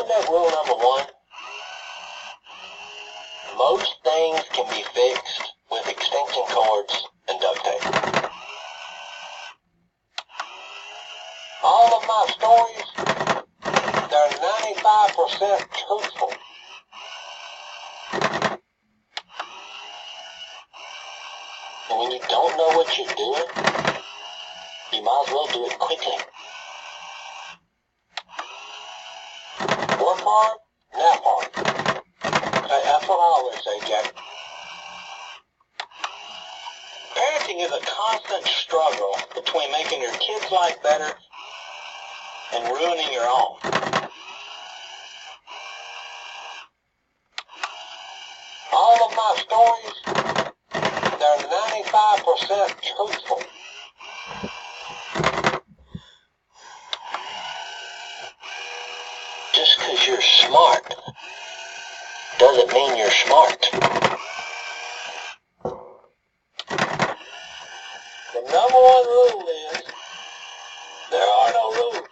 Redneck rule number one. Most things can be fixed with extension cords and duct tape. All of my stories, they're 95% truthful. And when you don't know what you're doing, you might as well do it quickly. Work hard, nap hard. That's what I always say, Jack. Parenting is a constant struggle between making your kids' life better and ruining your own. All of my stories, they're 95% truthful. Just because you're smart doesn't mean you're smart. The number one rule is, there are no rules.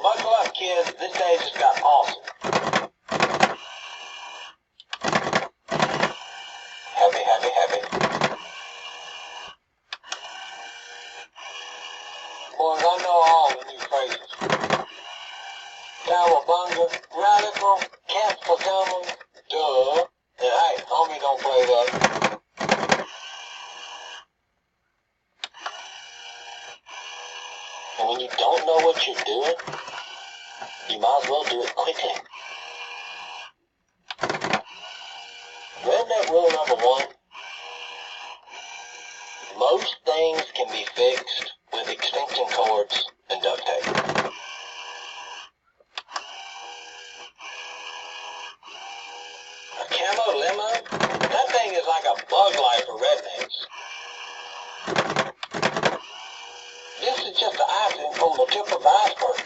Much luck, kids. This day just got awesome. Happy, happy, happy. Boys, I know all the new phrases. Cowabunga, radical, cat pajamas, duh. And hey, homie, don't play that. And when you don't know what you're doing, you might as well do it quickly. Redneck rule number one. Most things can be fixed with extension cords and duct tape. A camo limo? That thing is like a bug life for rednecks. This is just the icing on the tip of the iceberg.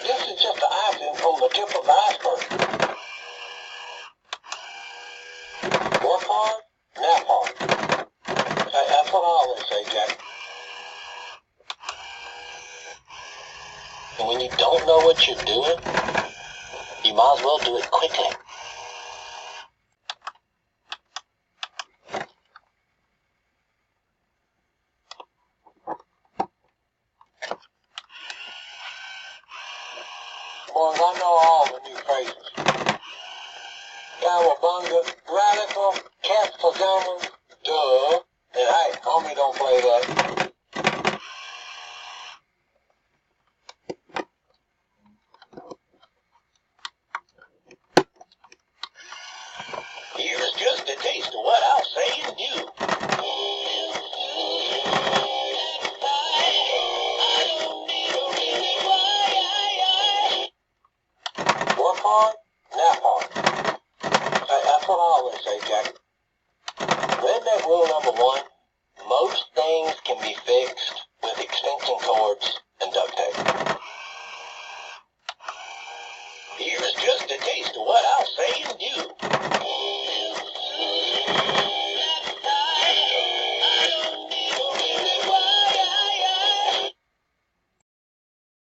This is just the icing on the tip of the iceberg. Work hard, nap hard. That's what I always say, Jack. And when you don't know what you're doing, you might as well do it quickly. Boys, I know all the new phrases. Cowabunga, radical, cat pajamas, duh. And hey, homie, don't play that. Here's just a taste of what I'll say and do. Work hard, nap hard.